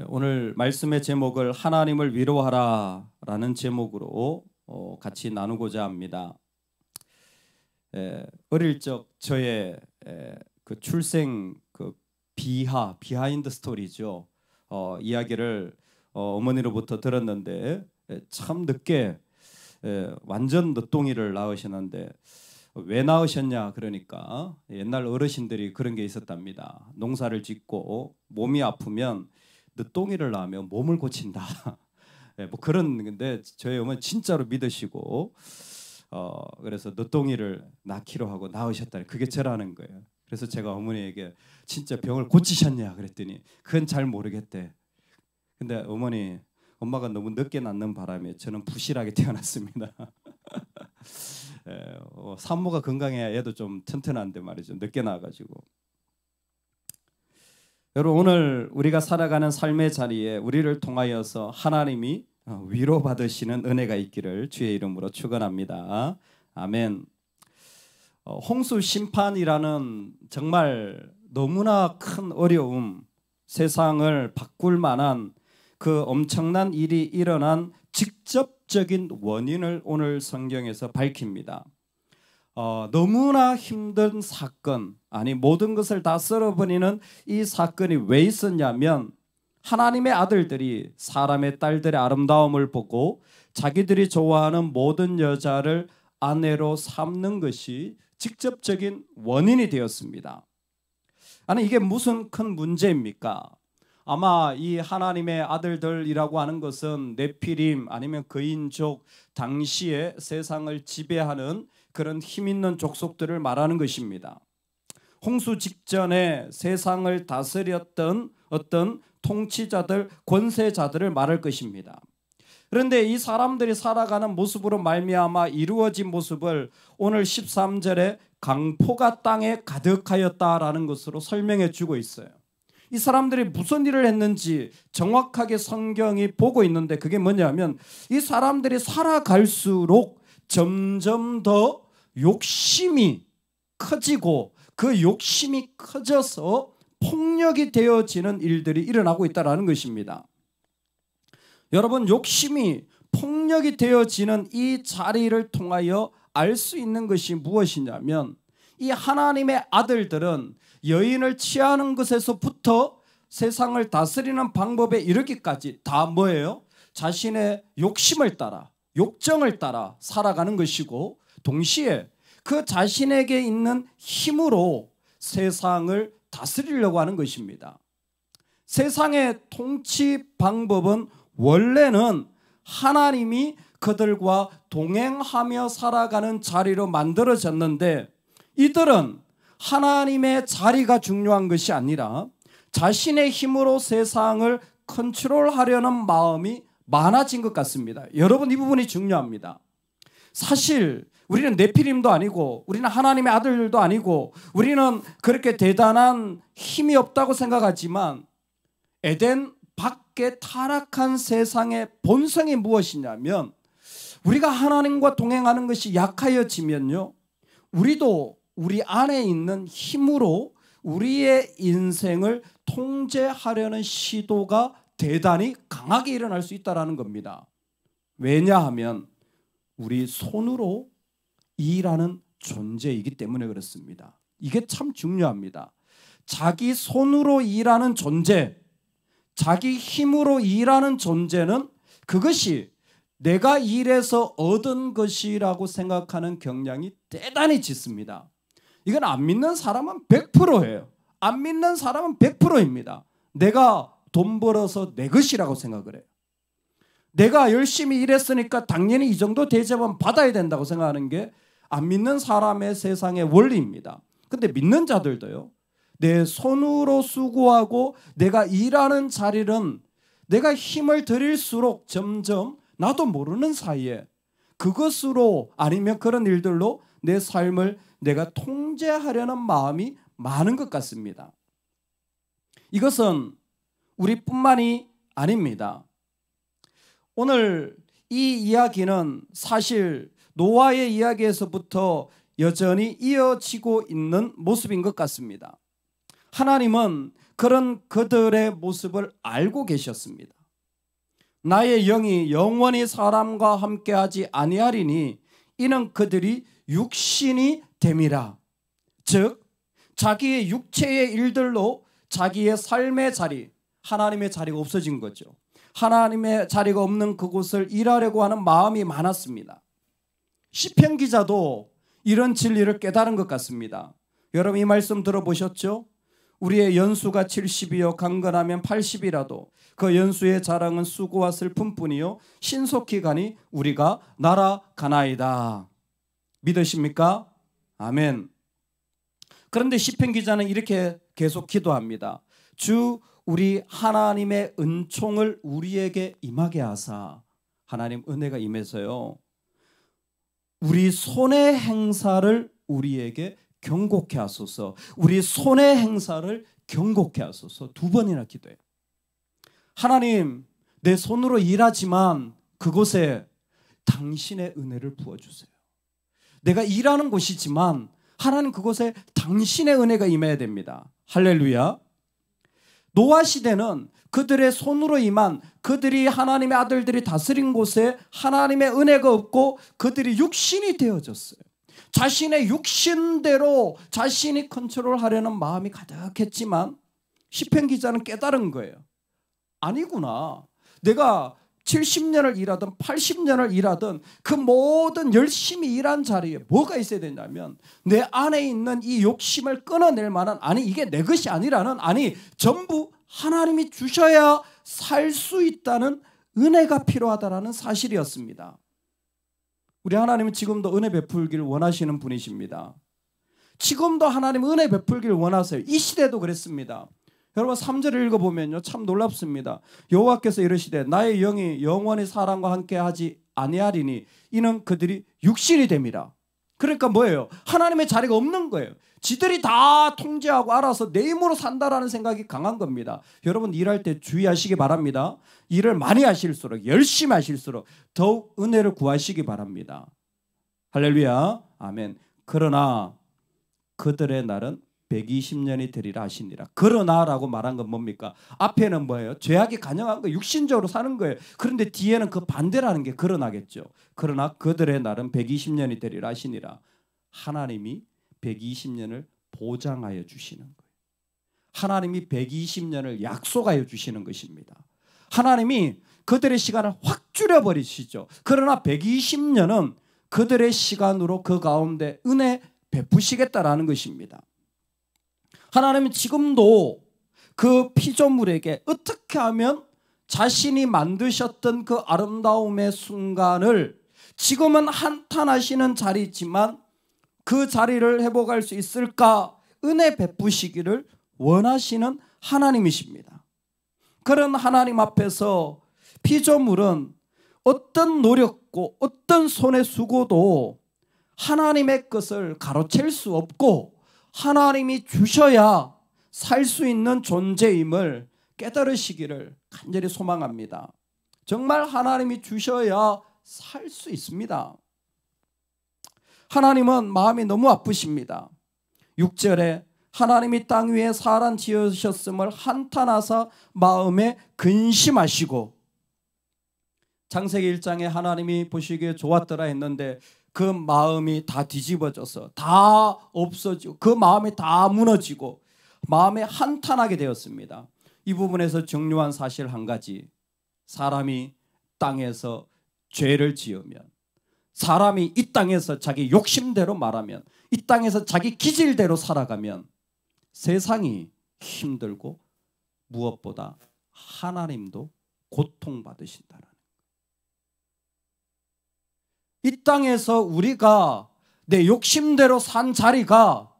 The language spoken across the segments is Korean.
오늘 말씀의 제목을 하나님을 위로하라 라는 제목으로 같이 나누고자 합니다. 어릴 적 저의 그 출생 그 비하인드 스토리죠. 이야기를 어머니로부터 들었는데 참 늦게 완전 늦둥이를 낳으셨는데 왜 낳으셨냐 그러니까 옛날 어르신들이 그런 게 있었답니다. 농사를 짓고 몸이 아프면 늦둥이를 낳으면 몸을 고친다. 뭐 그런 건데 저희 어머니 진짜로 믿으시고 그래서 늦둥이를 낳기로 하고 낳으셨다. 그게 저라는 거예요. 그래서 제가 어머니에게 진짜 병을 고치셨냐 그랬더니 그건 잘 모르겠대. 근데 엄마가 너무 늦게 낳는 바람에 저는 부실하게 태어났습니다. 산모가 건강해야 애도 좀 튼튼한데 말이죠. 늦게 나와가지고. 여러분 오늘 우리가 살아가는 삶의 자리에 우리를 통하여서 하나님이 위로받으시는 은혜가 있기를 주의 이름으로 축원합니다. 아멘. 홍수 심판이라는 정말 너무나 큰 어려움, 세상을 바꿀 만한 그 엄청난 일이 일어난 직접적인 원인을 오늘 성경에서 밝힙니다. 너무나 힘든 사건, 모든 것을 다 썰어버리는 이 사건이 왜 있었냐면 하나님의 아들들이 사람의 딸들의 아름다움을 보고 자기들이 좋아하는 모든 여자를 아내로 삼는 것이 직접적인 원인이 되었습니다. 이게 무슨 큰 문제입니까? 아마 이 하나님의 아들들이라고 하는 것은 네피림 아니면 그인족 당시에 세상을 지배하는 그런 힘 있는 족속들을 말하는 것입니다. 홍수 직전에 세상을 다스렸던 어떤 통치자들, 권세자들을 말할 것입니다. 그런데 이 사람들이 살아가는 모습으로 말미암아 이루어진 모습을 오늘 13절에 강포가 땅에 가득하였다라는 것으로 설명해 주고 있어요. 이 사람들이 무슨 일을 했는지 정확하게 성경이 보고 있는데 그게 뭐냐면 이 사람들이 살아갈수록 점점 더 욕심이 커지고 그 욕심이 커져서 폭력이 되어지는 일들이 일어나고 있다는 것입니다. 여러분 욕심이 폭력이 되어지는 이 자리를 통하여 알 수 있는 것이 무엇이냐면 이 하나님의 아들들은 여인을 취하는 것에서부터 세상을 다스리는 방법에 이르기까지 다 뭐예요? 자신의 욕심을 따라 욕정을 따라 살아가는 것이고 동시에 그 자신에게 있는 힘으로 세상을 다스리려고 하는 것입니다. 세상의 통치 방법은 원래는 하나님이 그들과 동행하며 살아가는 자리로 만들어졌는데 이들은 하나님의 자리가 중요한 것이 아니라 자신의 힘으로 세상을 컨트롤하려는 마음이 많아진 것 같습니다. 여러분 이 부분이 중요합니다. 사실 우리는 네피림도 아니고 우리는 하나님의 아들도 아니고 우리는 그렇게 대단한 힘이 없다고 생각하지만 에덴 밖에 타락한 세상의 본성이 무엇이냐면 우리가 하나님과 동행하는 것이 약하여지면요 우리도 우리 안에 있는 힘으로 우리의 인생을 통제하려는 시도가 대단히 강하게 일어날 수 있다는 겁니다. 왜냐하면 우리 손으로 일하는 존재이기 때문에 그렇습니다. 이게 참 중요합니다. 자기 손으로 일하는 존재, 자기 힘으로 일하는 존재는 그것이 내가 일해서 얻은 것이라고 생각하는 경향이 대단히 짙습니다. 이건 안 믿는 사람은 100%예요. 안 믿는 사람은 100%입니다. 내가 돈 벌어서 내 것이라고 생각을 해요. 내가 열심히 일했으니까 당연히 이 정도 대접은 받아야 된다고 생각하는 게 안 믿는 사람의 세상의 원리입니다. 근데 믿는 자들도요. 내 손으로 수고하고 내가 일하는 자리는 내가 힘을 들일수록 점점 나도 모르는 사이에 그것으로 아니면 그런 일들로 내 삶을 내가 통제하려는 마음이 많은 것 같습니다. 이것은 우리뿐만이 아닙니다. 오늘 이 이야기는 사실 노아의 이야기에서부터 여전히 이어지고 있는 모습인 것 같습니다. 하나님은 그런 그들의 모습을 알고 계셨습니다. 나의 영이 영원히 사람과 함께하지 아니하리니 이는 그들이 육신이 됨이라. 즉 자기의 육체의 일들로 자기의 삶의 자리, 하나님의 자리가 없어진 거죠. 하나님의 자리가 없는 그곳을 일하려고 하는 마음이 많았습니다. 시편 기자도 이런 진리를 깨달은 것 같습니다. 여러분 이 말씀 들어보셨죠? 우리의 연수가 70이요 강건하면 80이라도 그 연수의 자랑은 수고와 슬픔뿐이요 신속히 가니 우리가 날아가나이다. 믿으십니까? 아멘. 그런데 시편 기자는 이렇게 계속 기도합니다. 주 우리 하나님의 은총을 우리에게 임하게 하사. 하나님 은혜가 임해서요 우리 손의 행사를 우리에게 경고케 하소서. 우리 손의 행사를 경고케 하소서. 2번이나 기도해요. 하나님 내 손으로 일하지만 그곳에 당신의 은혜를 부어주세요. 내가 일하는 곳이지만 하나님 그곳에 당신의 은혜가 임해야 됩니다. 할렐루야. 노아 시대는 그들의 손으로 임한 그들이 하나님의 아들들이 다스린 곳에 하나님의 은혜가 없고 그들이 육신이 되어졌어요. 자신의 육신대로 자신이 컨트롤하려는 마음이 가득했지만 시편 기자는 깨달은 거예요. 아니구나. 내가 70년을 일하든 80년을 일하든 그 모든 열심히 일한 자리에 뭐가 있어야 되냐면 내 안에 있는 이 욕심을 끊어낼 만한, 아니 이게 내 것이 아니라는, 아니 전부 하나님이 주셔야 살 수 있다는 은혜가 필요하다라는 사실이었습니다. 우리 하나님은 지금도 은혜 베풀기를 원하시는 분이십니다. 지금도 하나님 은혜 베풀기를 원하세요. 이 시대도 그랬습니다. 여러분 3절을 읽어보면요 참 놀랍습니다. 여호와께서 이르시되 나의 영이 영원히 사람과 함께하지 아니하리니 이는 그들이 육신이 됨이라. 그러니까 뭐예요? 하나님의 자리가 없는 거예요. 지들이 다 통제하고 알아서 내 힘으로 산다라는 생각이 강한 겁니다. 여러분 일할 때 주의하시기 바랍니다. 일을 많이 하실수록 열심히 하실수록 더욱 은혜를 구하시기 바랍니다. 할렐루야 아멘. 그러나 그들의 날은 120년이 되리라 하시니라. 그러나라고 말한 건 뭡니까? 앞에는 뭐예요? 죄악이 간영한 거, 육신적으로 사는 거예요. 그런데 뒤에는 그 반대라는 게 그러나겠죠. 그러나 그들의 날은 120년이 되리라 하시니라. 하나님이 120년을 보장하여 주시는 거예요. 하나님이 120년을 약속하여 주시는 것입니다. 하나님이 그들의 시간을 확 줄여버리시죠. 그러나 120년은 그들의 시간으로 그 가운데 은혜 베푸시겠다라는 것입니다. 하나님은 지금도 그 피조물에게 어떻게 하면 자신이 만드셨던 그 아름다움의 순간을 지금은 한탄하시는 자리지만 그 자리를 회복할 수 있을까 은혜 베푸시기를 원하시는 하나님이십니다. 그런 하나님 앞에서 피조물은 어떤 노력고 어떤 손의 수고도 하나님의 것을 가로챌 수 없고 하나님이 주셔야 살 수 있는 존재임을 깨달으시기를 간절히 소망합니다. 정말 하나님이 주셔야 살 수 있습니다. 하나님은 마음이 너무 아프십니다. 6절에 하나님이 땅 위에 사람 지으셨음을 한탄하사 마음에 근심하시고, 창세기 1장에 하나님이 보시기에 좋았더라 했는데 그 마음이 다 뒤집어져서 다 없어지고 그 마음이 다 무너지고 마음에 한탄하게 되었습니다. 이 부분에서 중요한 사실 한 가지, 사람이 땅에서 죄를 지으면, 사람이 이 땅에서 자기 욕심대로 말하면, 이 땅에서 자기 기질대로 살아가면 세상이 힘들고 무엇보다 하나님도 고통받으신다는, 이 땅에서 우리가 내 욕심대로 산 자리가,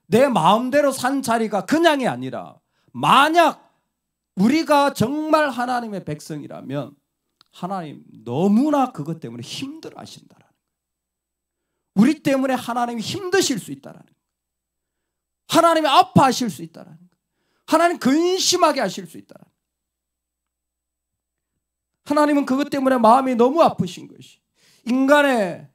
내 마음대로 산 자리가 그냥이 아니라 만약 우리가 정말 하나님의 백성이라면 하나님 너무나 그것 때문에 힘들어 하신다라는 거예요. 우리 때문에 하나님이 힘드실 수 있다라는 거예요. 하나님이 아파하실 수 있다라는 거예요. 하나님 근심하게 하실 수 있다라는 거예요. 하나님은 그것 때문에 마음이 너무 아프신 것이, 인간의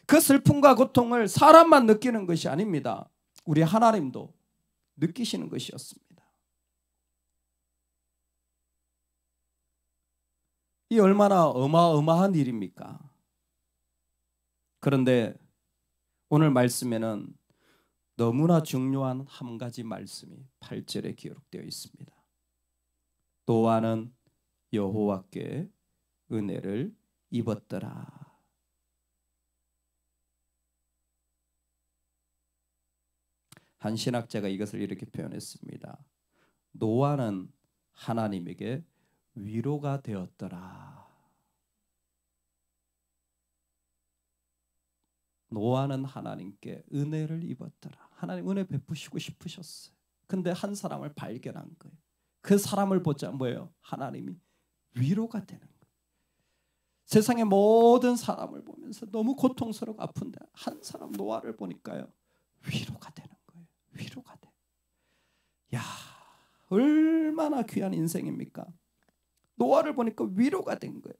그 슬픔과 고통을 사람만 느끼는 것이 아닙니다. 우리 하나님도 느끼시는 것이었습니다. 이 얼마나 어마어마한 일입니까? 그런데 오늘 말씀에는 너무나 중요한 한 가지 말씀이 8절에 기록되어 있습니다. 노아는 여호와께 은혜를 입었더라. 한 신학자가 이것을 이렇게 표현했습니다. 노아는 하나님에게 위로가 되었더라. 노아는 하나님께 은혜를 입었더라. 하나님 은혜 베푸시고 싶으셨어요. 근데 한 사람을 발견한 거예요. 그 사람을 보자 뭐예요? 하나님이 위로가 되는 거예요. 세상의 모든 사람을 보면서 너무 고통스럽고 아픈데 한 사람 노아를 보니까요, 위로가 되는 거예요. 위로가 돼. 야, 얼마나 귀한 인생입니까? 노아를 보니까 위로가 된 거예요.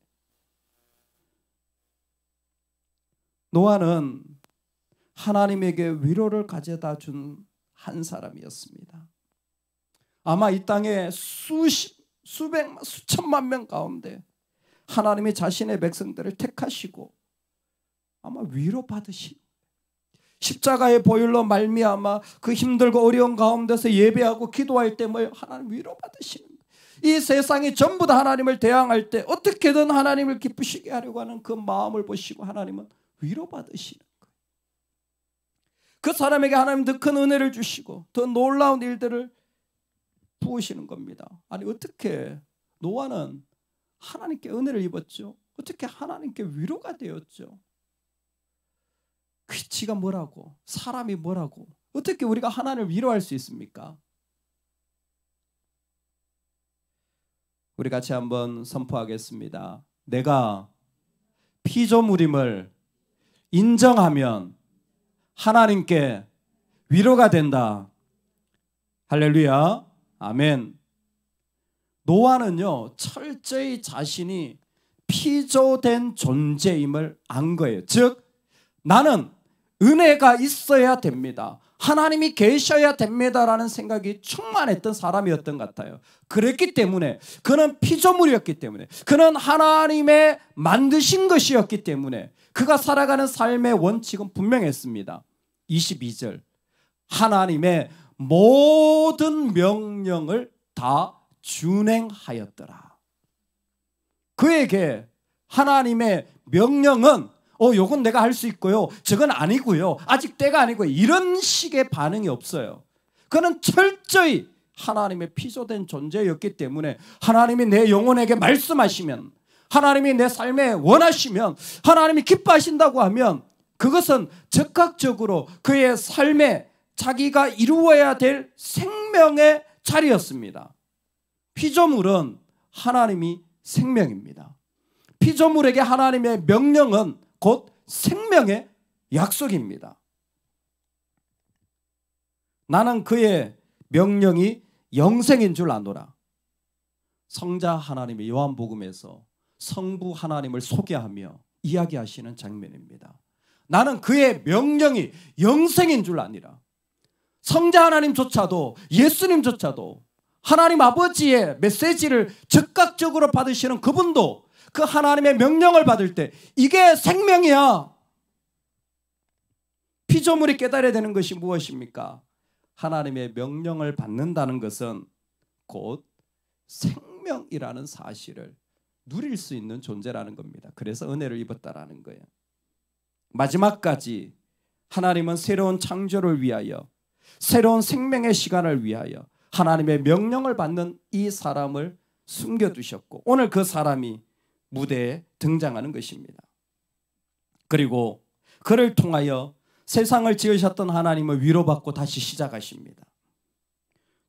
노아는 하나님에게 위로를 가져다 준 한 사람이었습니다. 아마 이 땅에 수백만, 수천만 명 가운데 하나님이 자신의 백성들을 택하시고 아마 위로받으신, 십자가의 보혈로 말미암아 그 힘들고 어려운 가운데서 예배하고 기도할 때 뭐 하나님 위로받으시는 거예요. 이 세상이 전부 다 하나님을 대항할 때 어떻게든 하나님을 기쁘시게 하려고 하는 그 마음을 보시고 하나님은 위로받으시는 거예요. 그 사람에게 하나님 더 큰 은혜를 주시고 더 놀라운 일들을 부으시는 겁니다. 아니 어떻게 노아는 하나님께 은혜를 입었죠? 어떻게 하나님께 위로가 되었죠? 지가 뭐라고? 사람이 뭐라고? 어떻게 우리가 하나님을 위로할 수 있습니까? 우리 같이 한번 선포하겠습니다. 내가 피조물임을 인정하면 하나님께 위로가 된다. 할렐루야. 아멘. 노아는요, 철저히 자신이 피조된 존재임을 안 거예요. 즉 나는 은혜가 있어야 됩니다. 하나님이 계셔야 됩니다라는 생각이 충만했던 사람이었던 것 같아요. 그랬기 때문에 그는 피조물이었기 때문에 그는 하나님의 만드신 것이었기 때문에 그가 살아가는 삶의 원칙은 분명했습니다. 22절 하나님의 모든 명령을 다 준행하였더라. 그에게 하나님의 명령은 요건 내가 할 수 있고요, 저건 아니고요, 아직 때가 아니고요, 이런 식의 반응이 없어요. 그는 철저히 하나님의 피조된 존재였기 때문에 하나님이 내 영혼에게 말씀하시면, 하나님이 내 삶에 원하시면, 하나님이 기뻐하신다고 하면 그것은 즉각적으로 그의 삶에 자기가 이루어야 될 생명의 자리였습니다. 피조물은 하나님이 생명입니다. 피조물에게 하나님의 명령은 곧 생명의 약속입니다. 나는 그의 명령이 영생인 줄 아노라. 성자 하나님이 요한복음에서 성부 하나님을 소개하며 이야기하시는 장면입니다. 나는 그의 명령이 영생인 줄 아니라. 성자 하나님조차도, 예수님조차도 하나님 아버지의 메시지를 즉각적으로 받으시는 그분도 그 하나님의 명령을 받을 때 이게 생명이야. 피조물이 깨달아야 되는 것이 무엇입니까? 하나님의 명령을 받는다는 것은 곧 생명이라는 사실을 누릴 수 있는 존재라는 겁니다. 그래서 은혜를 입었다라는 거예요. 마지막까지 하나님은 새로운 창조를 위하여, 새로운 생명의 시간을 위하여 하나님의 명령을 받는 이 사람을 숨겨두셨고 오늘 그 사람이 무대에 등장하는 것입니다. 그리고 그를 통하여 세상을 지으셨던 하나님을 위로받고 다시 시작하십니다.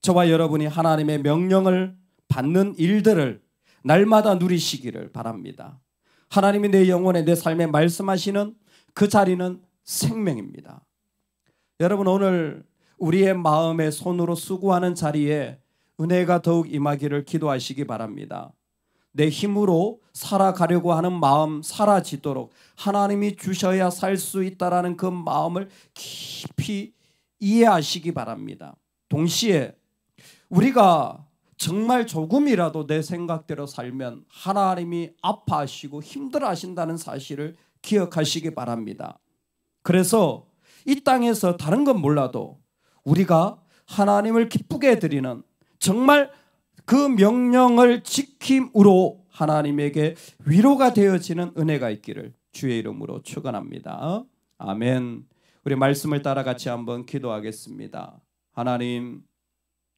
저와 여러분이 하나님의 명령을 받는 일들을 날마다 누리시기를 바랍니다. 하나님이 내 영혼에, 내 삶에 말씀하시는 그 자리는 생명입니다. 여러분, 오늘 우리의 마음에 손으로 수고하는 자리에 은혜가 더욱 임하기를 기도하시기 바랍니다. 내 힘으로 살아가려고 하는 마음 사라지도록 하나님이 주셔야 살 수 있다라는 그 마음을 깊이 이해하시기 바랍니다. 동시에 우리가 정말 조금이라도 내 생각대로 살면 하나님이 아파하시고 힘들어하신다는 사실을 기억하시기 바랍니다. 그래서 이 땅에서 다른 건 몰라도 우리가 하나님을 기쁘게 드리는, 정말 그 명령을 지킴으로 하나님에게 위로가 되어지는 은혜가 있기를 주의 이름으로 축원합니다. 아멘. 우리 말씀을 따라 같이 한번 기도하겠습니다. 하나님,